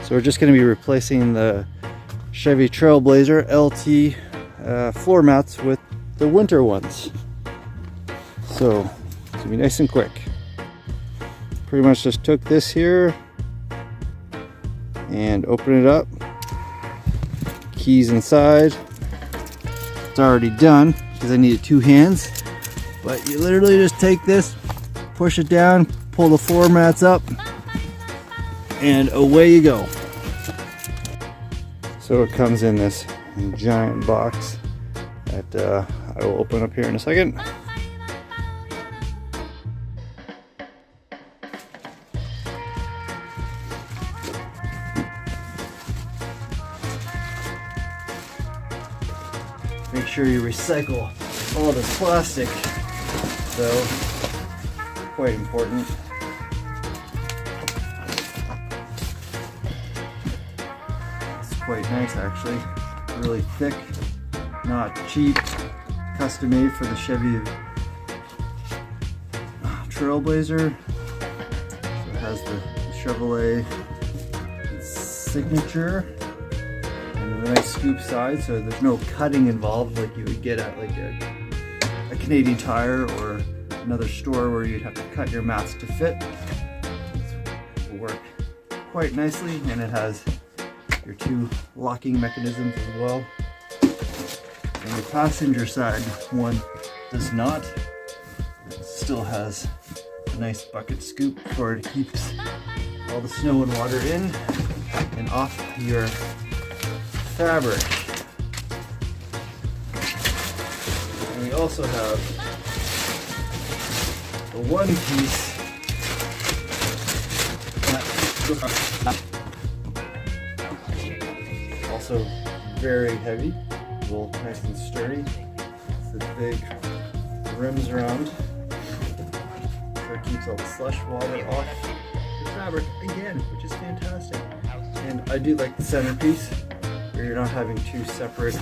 So we're just going to be replacing the Chevy Trailblazer LT floor mats with the winter ones. So it's going to be nice and quick. Pretty much just took this here and open it up. Keys inside. It's already done because I needed 2 hands. But you literally just take this, push it down, pull the floor mats up, and away you go. So it comes in this giant box that I will open up here in a second. Make sure you recycle all this plastic, though, quite important. It's quite nice actually, really thick, not cheap, custom made for the Chevy Trailblazer. So it has the Chevrolet signature. A nice scoop side, so there's no cutting involved like you would get at like a Canadian Tire or another store where you'd have to cut your mats to fit. This will work quite nicely, and it has your 2 locking mechanisms as well. And the passenger side one does not. It still has a nice bucket scoop where it keeps all the snow and water in and off your fabric. And we also have the one piece that also very heavy, well, nice and sturdy. It's the big rims around, so it keeps all the slush water off the fabric again, which is fantastic. And I do like the centerpiece, where you're not having two separate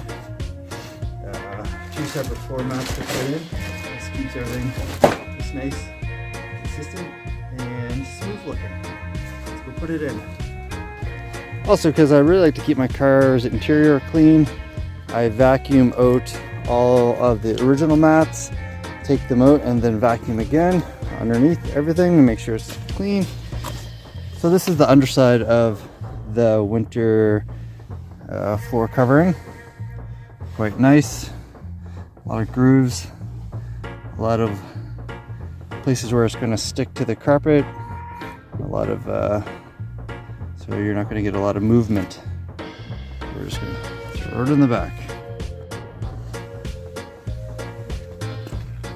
floor mats to put in. This keeps everything just nice, consistent, and smooth looking. Let's go put it in. Also, because I really like to keep my car's interior clean, I vacuum out all of the original mats, take them out, and then vacuum again underneath everything to make sure it's clean. So this is the underside of the winter floor covering. Quite nice. A lot of grooves, a lot of places where it's going to stick to the carpet, a lot of so you're not going to get a lot of movement. We're just going to throw it in the back.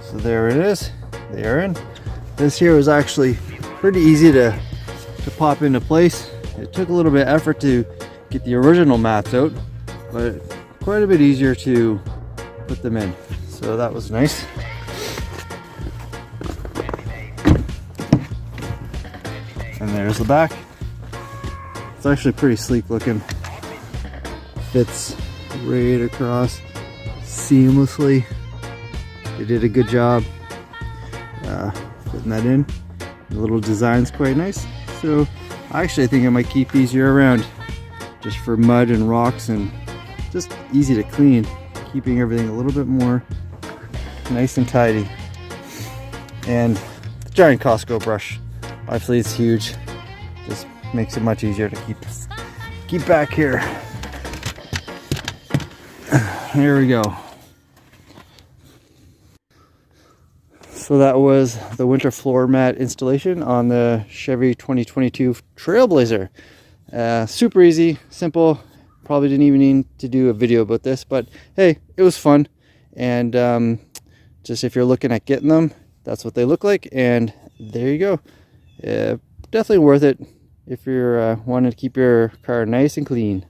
So there it is. They are in. This here was actually pretty easy to pop into place. It took a little bit of effort to get the original mats out, but quite a bit easier to put them in. So that was nice. And there's the back. It's actually pretty sleek looking. Fits right across seamlessly. They did a good job putting that in. The little design's quite nice. So actually I think I might keep these year round, just for mud and rocks, and just easy to clean, keeping everything a little bit more nice and tidy. And the giant Costco brush, obviously it's huge, just makes it much easier to keep back here. Here we go. So that was the winter floor mat installation on the Chevy 2022 Trailblazer. Super easy, simple. Probably didn't even need to do a video about this, but hey, it was fun. And just if you're looking at getting them, that's what they look like. And there you go. Definitely worth it if you're wanting to keep your car nice and clean.